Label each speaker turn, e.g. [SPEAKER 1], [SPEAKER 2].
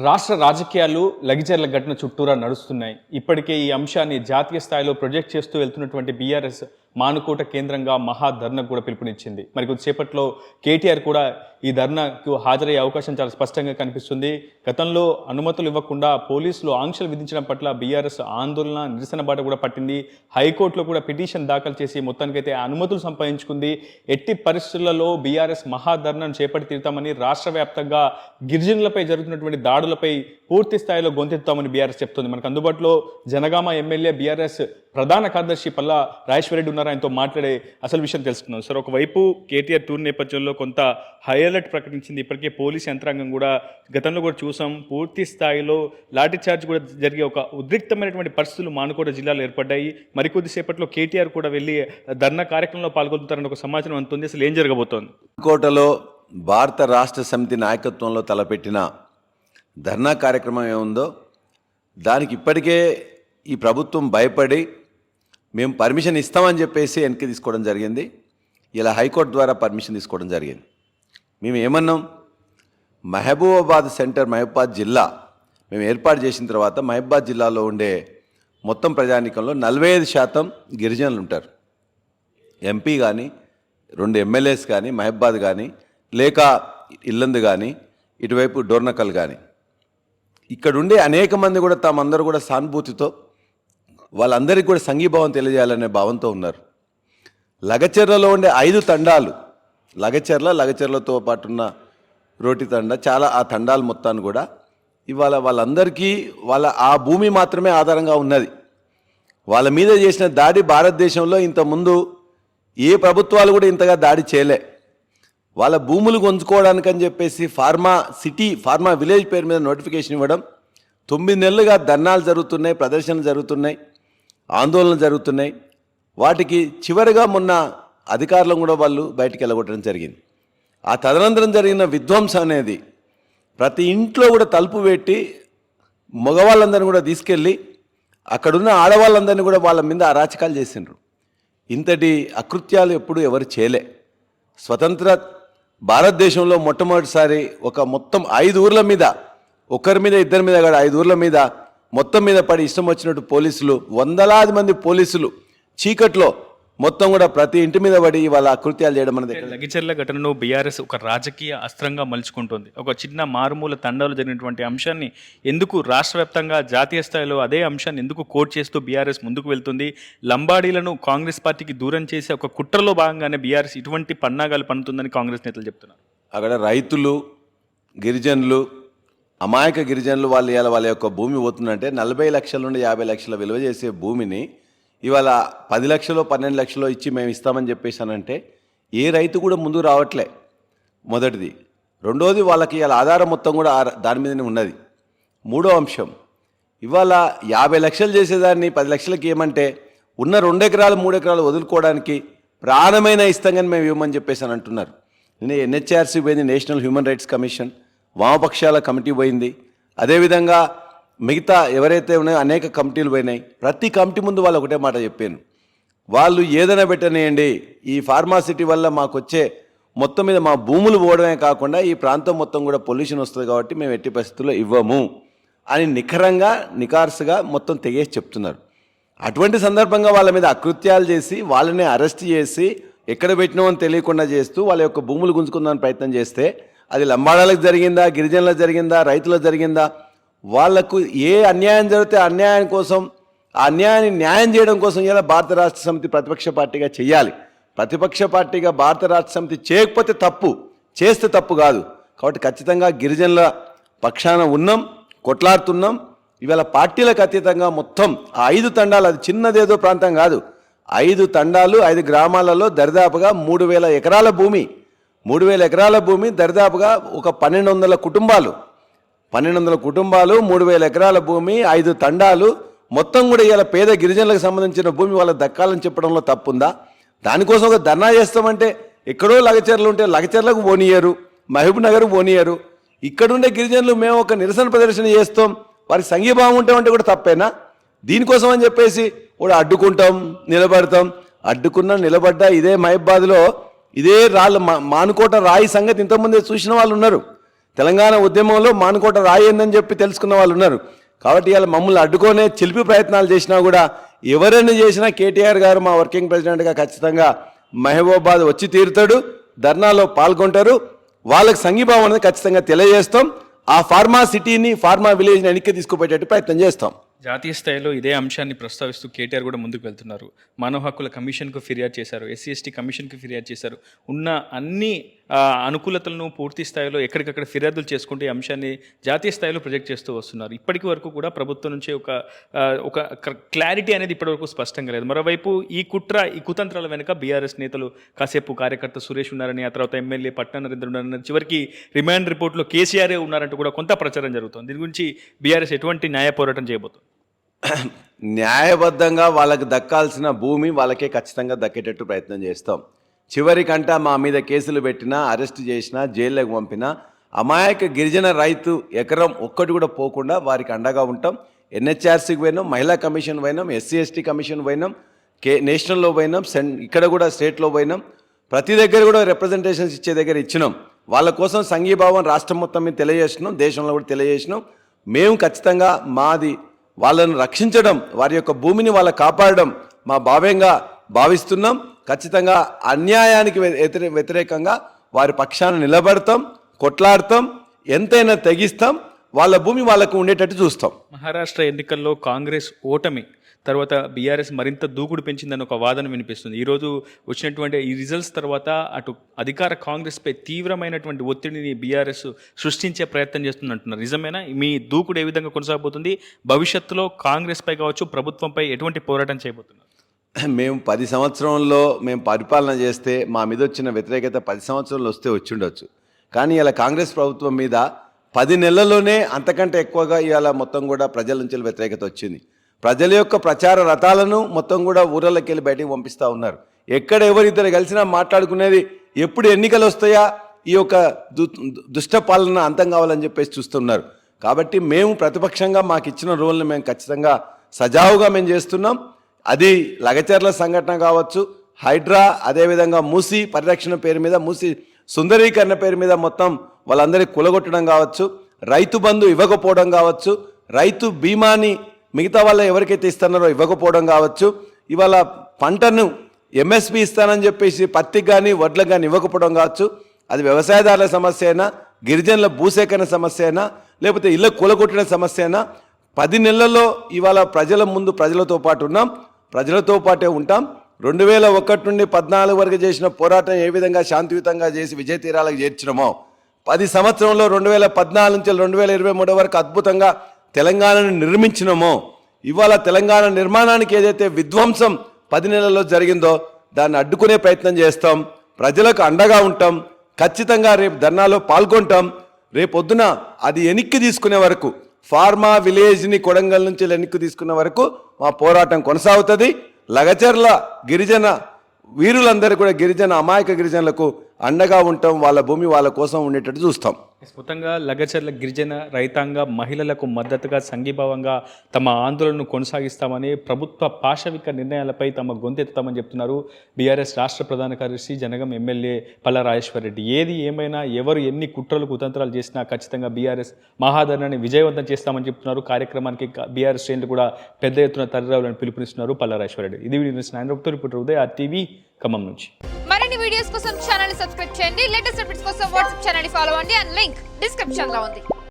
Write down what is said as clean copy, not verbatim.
[SPEAKER 1] రాష్ట్ర రాజకీయాలు లగిచర్ల ఘటన చుట్టూరా నడుస్తున్నాయి. ఇప్పటికే ఈ అంశాన్ని జాతీయ స్థాయిలో ప్రొజెక్ట్ చేస్తూ వెళ్తున్నటువంటి బీఆర్ఎస్ మానుకోట కేంద్రంగా మహా ధర్నాకు కూడా పిలుపునిచ్చింది. మరి కొద్దిసేపట్లో కేటీఆర్ కూడా ఈ ధర్నాకు హాజరయ్యే అవకాశం చాలా స్పష్టంగా కనిపిస్తుంది. గతంలో అనుమతులు ఇవ్వకుండా పోలీసులు ఆంక్షలు విధించడం పట్ల బీఆర్ఎస్ ఆందోళన నిరసన బాట కూడా పట్టింది. హైకోర్టులో కూడా పిటిషన్ దాఖలు చేసి మొత్తానికైతే అనుమతులు సంపాదించుకుంది. ఎట్టి పరిస్థితులలో బీఆర్ఎస్ మహాధర్నాను చేపట్టి తీరుతామని, రాష్ట్ర వ్యాప్తంగా గిరిజనులపై జరుగుతున్నటువంటి దాడులపై పూర్తి స్థాయిలో గొంతెత్తామని బీఆర్ఎస్ చెప్తుంది. మనకు అందుబాటులో జనగామ ఎమ్మెల్యే బీఆర్ఎస్ ప్రధాన కార్యదర్శి పల్లా రాజేశ్వరరెడ్డి ఉన్నారు. ఆయనతో మాట్లాడే అసలు విషయం తెలుసుకున్నాం. సార్, ఒకవైపు కేటీఆర్ టూర్ నేపథ్యంలో కొంత హై అలర్ట్ ప్రకటించింది. ఇప్పటికే పోలీస్ యంత్రాంగం కూడా గతంలో కూడా చూసాం, పూర్తి స్థాయిలో లాఠీ చార్జ్ కూడా జరిగే ఒక ఉద్రిక్తమైనటువంటి పరిస్థితులు మానుకోట జిల్లాలో ఏర్పడ్డాయి. మరికొద్దిసేపట్లో కేటీఆర్ కూడా వెళ్ళి ధర్నా కార్యక్రమంలో పాల్గొంటారని ఒక సమాచారం అందుతుంది. అసలు ఏం జరగబోతోంది?
[SPEAKER 2] కోటలో భారత రాష్ట్ర సమితి నాయకత్వంలో తలపెట్టిన ధర్నా కార్యక్రమం ఏముందో దానికి ఇప్పటికే ఈ ప్రభుత్వం భయపడి మేము పర్మిషన్ ఇస్తామని చెప్పేసి వెనక్కి తీసుకోవడం జరిగింది. ఇలా హైకోర్టు ద్వారా పర్మిషన్ తీసుకోవడం జరిగింది. మేము ఏమన్నాం, మహబూబాబాద్ సెంటర్, మహబూబాబాద్ జిల్లా మేము ఏర్పాటు చేసిన తర్వాత మహబూబాబాద్ జిల్లాలో ఉండే మొత్తం ప్రజానీకంలో 45% గిరిజనులు ఉంటారు. ఎంపీ కానీ, 2 ఎమ్మెల్యేస్ కానీ, మహబూబాబాద్ కానీ, లేక ఇల్లందు కానీ, ఇటువైపు డోర్నకల్ కానీ, ఇక్కడ ఉండే అనేక మంది కూడా తామందరూ కూడా సానుభూతితో వాళ్ళందరికీ కూడా సంఘీభావం తెలియజేయాలనే భావంతో ఉన్నారు. లగచెర్లలో ఉండే 5 తండాలు, లగచెర్లతో పాటు ఉన్న రోటి తండా, చాలా ఆ తండాలు మొత్తాన్ని కూడా ఇవాళ వాళ్ళందరికీ ఆ భూమి మాత్రమే ఆధారంగా ఉన్నది. వాళ్ళ మీద చేసిన దాడి భారతదేశంలో ఇంతకుముందు ఏ ప్రభుత్వాలు కూడా ఇంతగా దాడి చేయలే. వాళ్ళ భూములు కొంచుకోవడానికని చెప్పేసి ఫార్మా విలేజ్ పేరు మీద నోటిఫికేషన్ ఇవ్వడం, 9 నెలలుగా ధర్నాలు జరుగుతున్నాయి, ప్రదర్శనలు జరుగుతున్నాయి, ఆందోళనలు జరుగుతున్నాయి. వాటికి చివరిగా మొన్న అధికారులను కూడా వాళ్ళు బయటికి వెళ్ళగొట్టడం జరిగింది. ఆ తదనంతరం జరిగిన విధ్వంసం అనేది ప్రతి ఇంట్లో కూడా తలుపు పెట్టి మగవాళ్ళందరినీ కూడా తీసుకెళ్ళి అక్కడున్న ఆడవాళ్ళందరినీ కూడా వాళ్ళ మీద అరాచకాలు చేసిండ్రు. ఇంతటి అకృత్యాలు ఎప్పుడు ఎవరు చేయలే. స్వతంత్ర భారతదేశంలో మొట్టమొదటిసారి ఒక మొత్తం 5 ఊర్ల మీద, ఒకరి మీద ఇద్దరి మీద కాదు, 5 ఊర్ల మీద మొత్తం మీద పడి ఇష్టం వచ్చినట్టు పోలీసులు, వందలాది మంది పోలీసులు చీకట్లో మొత్తం కూడా ప్రతి ఇంటి మీద పడి వాళ్ళ అకృత్యాలు చేయడం అనేది.
[SPEAKER 1] లగిచెర్ల ఘటనను బీఆర్ఎస్ ఒక రాజకీయ అస్త్రంగా మలుచుకుంటుంది. ఒక చిన్న మారుమూల తండాలు జరిగినటువంటి అంశాన్ని ఎందుకు రాష్ట్ర వ్యాప్తంగా జాతీయ స్థాయిలో అదే అంశాన్ని ఎందుకు కోట్ చేస్తూ బీఆర్ఎస్ ముందుకు వెళ్తుంది? లంబాడీలను కాంగ్రెస్ పార్టీకి దూరం చేసే ఒక కుట్రలో భాగంగానే బీఆర్ఎస్ ఇటువంటి పన్నాగాలు పన్నుతుందని కాంగ్రెస్ నేతలు చెప్తున్నారు.
[SPEAKER 2] అక్కడ రైతులు, గిరిజనులు, అమాయక గిరిజనులు వాళ్ళ యొక్క భూమి పోతుందంటే 40 లక్షల నుండి 50 లక్షల విలువ చేసే భూమిని ఇవాళ 10 లక్షలు 12 లక్షలు ఇచ్చి మేము ఇస్తామని చెప్పేసానంటే ఏ రైతు కూడా ముందుకు రావట్లే. మొదటిది. రెండోది, వాళ్ళకి ఇవాళ ఆధారం మొత్తం కూడా దాని మీదనే ఉన్నది. మూడో అంశం, ఇవాళ 50 లక్షలు చేసేదాన్ని 10 లక్షలకి ఏమంటే ఉన్న 2 ఎకరాలు 3 ఎకరాలు వదులుకోవడానికి ప్రాణమైన ఇస్తామని మేము ఇవ్వమని చెప్పేసాను అంటున్నారు. నేను ఎన్హెచ్ఆర్సీ పోయింది, నేషనల్ హ్యూమన్ రైట్స్ కమిషన్, వామపక్షాల కమిటీ పోయింది, అదేవిధంగా మిగతా ఎవరైతే ఉన్నాయో అనేక కమిటీలు పోయినాయి. ప్రతి కమిటీ ముందు వాళ్ళు ఒకటే మాట చెప్పాను, వాళ్ళు ఏదైనా పెట్టనేయండి, ఈ ఫార్మాసిటీ వల్ల మాకు వచ్చే మొత్తం మీద మా భూములు పోవడమే కాకుండా ఈ ప్రాంతం మొత్తం కూడా పొల్యూషన్ వస్తుంది కాబట్టి మేము ఎట్టి పరిస్థితుల్లో ఇవ్వము అని నికార్సుగా మొత్తం తెగేసి చెప్తున్నారు. అటువంటి సందర్భంగా వాళ్ళ మీద అకృత్యాలు చేసి వాళ్ళని అరెస్ట్ చేసి ఎక్కడ పెట్టినామని తెలియకుండా చేస్తూ వాళ్ళ యొక్క భూములు గుంజుకుందామని ప్రయత్నం చేస్తే అది లంబాడాలకు జరిగిందా, గిరిజనులకు జరిగిందా, రైతులకు జరిగిందా, వాళ్లకు ఏ అన్యాయం జరిగితే అన్యాయం కోసం, ఆ అన్యాయాన్ని న్యాయం చేయడం కోసం ఇలా భారత రాష్ట్ర సమితి ప్రతిపక్ష పార్టీగా చేయాలి. ప్రతిపక్ష పార్టీగా భారత రాష్ట్ర సమితి చేయకపోతే తప్పు, చేస్తే తప్పు కాదు. కాబట్టి ఖచ్చితంగా గిరిజనుల పక్షాన ఉన్నాం, కొట్లాడుతున్నాం. ఇవాళ పార్టీలకు అతీతంగా మొత్తం ఆ 5 తండాలు, అది చిన్నదేదో ప్రాంతం కాదు, 5 తండాలు 5 గ్రామాలలో దరిదాపుగా 3,000 ఎకరాల భూమి, 3,000 ఎకరాల భూమి, దరిదాపుగా ఒక 1,200 కుటుంబాలు, 3,000 ఎకరాల భూమి, 5 తండాలు మొత్తం కూడా ఇలా పేద గిరిజనులకు సంబంధించిన భూమి వాళ్ళకి దక్కాలని చెప్పడంలో తప్పుందా? దానికోసం ఒక ధర్నా చేస్తామంటే ఎక్కడో లగచెర్లు ఉంటే లగచెర్లకు పోనీయరు, మహబూబ్ నగర్ పోనీయరు. ఇక్కడుండే గిరిజనులు మేము ఒక నిరసన ప్రదర్శన చేస్తాం, వారికి సంఘీభావం ఉంటామంటే కూడా తప్పేనా? దీనికోసం అని చెప్పేసి కూడా అడ్డుకుంటాం, నిలబడతాం. అడ్డుకున్నా నిలబడ్డా ఇదే మహబూబాబాద్లో ఇదే మానుకోట రాయి సంగతి ఇంతకుముందే చూసిన వాళ్ళు ఉన్నారు. తెలంగాణ ఉద్యమంలో మానుకోట రాయిందని చెప్పి తెలుసుకున్న వాళ్ళు ఉన్నారు. కాబట్టి ఇవాళ మమ్మల్ని అడ్డుకొనే చిలిపి ప్రయత్నాలు చేసినా కూడా ఎవరైనా చేసినా కేటీఆర్ గారు మా వర్కింగ్ ప్రెసిడెంట్గా ఖచ్చితంగా మహబూబాబాద్ వచ్చి తీరుతాడు, ధర్నాలో పాల్గొంటారు. వాళ్ళకి సంఘీభావం అనేది ఖచ్చితంగా తెలియజేస్తాం. ఆ ఫార్మా సిటీని, ఫార్మా విలేజ్ని వెనక్కి తీసుకుపోయేటట్టు ప్రయత్నం చేస్తాం.
[SPEAKER 1] జాతీయ స్థాయిలో ఇదే అంశాన్ని ప్రస్తావిస్తూ కేటీఆర్ కూడా ముందుకు వెళ్తున్నారు. మానవ హక్కుల కమిషన్కు ఫిర్యాదు చేశారు, ఎస్సీ ఎస్టీ కమిషన్కి ఫిర్యాదు చేశారు. ఉన్న అన్ని అనుకూలతలను పూర్తి స్థాయిలో ఎక్కడికక్కడ ఫిర్యాదులు చేసుకుంటూ ఈ అంశాన్ని జాతీయ స్థాయిలో ప్రొజెక్ట్ చేస్తూ వస్తున్నారు. ఇప్పటికి వరకు కూడా ప్రభుత్వం నుంచి ఒక క్లారిటీ అనేది ఇప్పటివరకు స్పష్టంగా లేదు. మరోవైపు ఈ కుతంత్రాల వెనుక బీఆర్ఎస్ నేతలు కాసేపు కార్యకర్త సురేష్ ఉన్నారని, ఆ తర్వాత ఎమ్మెల్యే పట్నా నరేంద్ర ఉన్నారని, చివరికి రిమాండ్ రిపోర్ట్లో కేసీఆరే ఉన్నారంటూ కూడా కొంత ప్రచారం జరుగుతుంది. దీని గురించి బీఆర్ఎస్ ఎటువంటి న్యాయ పోరాటం చేయబోతుంది?
[SPEAKER 2] న్యాయబద్ధంగా వాళ్ళకి దక్కాల్సిన భూమి వాళ్ళకే ఖచ్చితంగా దక్కేటట్టు ప్రయత్నం చేస్తాం. చివరికంట మా మీద కేసులు పెట్టినా, అరెస్ట్ చేసినా, జైల్లోకి పంపినా అమాయక గిరిజన రైతు ఎకరం ఒక్కటి కూడా పోకుండా వారికి అండగా ఉంటాం. ఎన్హెచ్ఆర్సీకి పోయినాం, మహిళా కమిషన్ పోయినాం, ఎస్సీ ఎస్టీ కమిషన్ పోయినాం, నేషనల్లో పోయినాం, ఇక్కడ కూడా స్టేట్లో పోయినాం. ప్రతి దగ్గర కూడా రిప్రజెంటేషన్స్ ఇచ్చే దగ్గర ఇచ్చినాం. వాళ్ళ కోసం సంఘీభావం రాష్ట్రం మొత్తం మీద తెలియజేసినాం, దేశంలో కూడా తెలియజేసినాం. మేము ఖచ్చితంగా మాది వాళ్ళను రక్షించడం, వారి యొక్క భూమిని వాళ్ళ కాపాడడం మా భావ్యంగా భావిస్తున్నాం. ఖచ్చితంగా అన్యాయానికి వ్యతిరేకంగా వారి పక్షాన నిలబడతాం, కొట్లాడతాం, ఎంతైనా తెగిస్తాం, వాళ్ళ భూమి వాళ్ళకు ఉండేటట్టు చూస్తాం.
[SPEAKER 1] మహారాష్ట్ర ఎన్నికల్లో కాంగ్రెస్ ఓటమి తర్వాత బీఆర్ఎస్ మరింత దూకుడు పెంచిందని ఒక వాదన వినిపిస్తుంది. ఈరోజు వచ్చినటువంటి ఈ రిజల్ట్స్ తర్వాత అటు అధికార కాంగ్రెస్పై తీవ్రమైనటువంటి ఒత్తిడిని బీఆర్ఎస్ సృష్టించే ప్రయత్నం చేస్తుంది అంటున్నారు. నిజమేనా? మీ దూకుడు ఏ విధంగా కొనసాగబోతుంది? భవిష్యత్తులో కాంగ్రెస్పై కావచ్చు, ప్రభుత్వంపై ఎటువంటి పోరాటం చేయబోతున్నారు?
[SPEAKER 2] మేము 10 సంవత్సరంలో మేము పరిపాలన చేస్తే మా మీద వచ్చిన వ్యతిరేకత 10 సంవత్సరంలో వస్తే వచ్చి ఉండొచ్చు. కానీ ఇలా కాంగ్రెస్ ప్రభుత్వం మీద 10 నెలల్లోనే అంతకంటే ఎక్కువగా ఇవాళ మొత్తం కూడా ప్రజల నుంచి వ్యతిరేకత వచ్చింది. ప్రజల యొక్క ప్రచార రథాలను మొత్తం కూడా ఊరల్లోకి వెళ్ళి బయటికి పంపిస్తూ ఉన్నారు. ఎక్కడ ఎవరిద్దరు కలిసినా మాట్లాడుకునేది ఎప్పుడు ఎన్నికలు వస్తాయా, ఈ యొక్క దుష్ట పాలన అంతం కావాలని చెప్పేసి చూస్తున్నారు. కాబట్టి మేము ప్రతిపక్షంగా మాకు ఇచ్చిన రోల్ని మేము ఖచ్చితంగా సజావుగా మేము చేస్తున్నాం. అది లగచర్ల సంఘటన కావచ్చు, హైడ్రా, అదేవిధంగా మూసి పరిరక్షణ పేరు మీద, మూసి సుందరీకరణ పేరు మీద మొత్తం వాళ్ళందరికీ కులగొట్టడం కావచ్చు, రైతు బంధు ఇవ్వకపోవడం కావచ్చు, రైతు బీమాని మిగతా వాళ్ళ ఎవరికైతే ఇస్తున్నారో ఇవ్వకపోవడం కావచ్చు, ఇవాళ పంటను ఎంఎస్పి ఇస్తానని చెప్పేసి పత్తికి కానీ వడ్లకు కానీ ఇవ్వకపోవడం కావచ్చు, అది వ్యవసాయదారుల సమస్య అయినా, గిరిజనుల భూసేకరణ సమస్య అయినా, లేకపోతే ఇళ్ళ కూలగొట్టిన సమస్య అయినా 10 నెలల్లో ఇవాళ ప్రజల ముందు ప్రజలతో పాటు ఉన్నాం, ప్రజలతో పాటే ఉంటాం. 2001 నుండి 14 వరకు చేసిన పోరాటం ఏ విధంగా శాంతియుతంగా చేసి విజయ తీరాలకు చేర్చినామో 10 సంవత్సరంలో 2014 నుంచి 2023 వరకు అద్భుతంగా తెలంగాణను నిర్మించినామో, ఇవాళ తెలంగాణ నిర్మాణానికి ఏదైతే విధ్వంసం 10 నెలల్లో జరిగిందో దాన్ని అడ్డుకునే ప్రయత్నం చేస్తాం. ప్రజలకు అండగా ఉంటాం. ఖచ్చితంగా రేపు ధర్నాలో పాల్గొంటాం. రేపొద్దున అది వెనక్కి తీసుకునే వరకు, ఫార్మా విలేజ్ని కొడంగల్ నుంచి వెనక్కి తీసుకునే వరకు మా పోరాటం కొనసాగుతుంది. లగచర్ల గిరిజన వీరులందరూ కూడా గిరిజన అమాయక గిరిజనులకు అండగా ఉంటాం. వాళ్ళ భూమి వాళ్ళ కోసం ఉండేటట్టు చూస్తాం.
[SPEAKER 1] మొత్తంగా లగచర్ల గిరిజన రైతాంగ మహిళలకు మద్దతుగా సంఘీభావంగా తమ ఆందోళనను కొనసాగిస్తామని, ప్రభుత్వ పాశవిక నిర్ణయాలపై తమ గొంతెత్తుతామని చెప్తున్నారు బీఆర్ఎస్ రాష్ట్ర ప్రధాన కార్యదర్శి జనగం ఎమ్మెల్యే పల్లా రాజేశ్వర్ రెడ్డి. ఏది ఏమైనా ఎవరు ఎన్ని కుట్రలు కుతంత్రాలు చేసినా ఖచ్చితంగా బీఆర్ఎస్ మహాధర్నాన్ని విజయవంతం చేస్తామని చెప్తున్నారు. కార్యక్రమానికి బీఆర్ఎస్ శ్రేణులు కూడా పెద్ద ఎత్తున తరలిరావాలని పిలుపునిస్తున్నారు పల్లా రాజేశ్వర్ రెడ్డి. ఇది video reporter Uday RTV Khammam నుంచి.
[SPEAKER 3] మరిన్ని వీడియోస్ కోసం ఛానల్ ని సబ్స్క్రైబ్ చేయండి. లేటెస్ట్ అప్డేట్స్ కోసం వాట్సాప్ ఛానల్ ని ఫాలో అవ్వండి. అండ్ లింక్ డిస్క్రిప్షన్ లో ఉంది.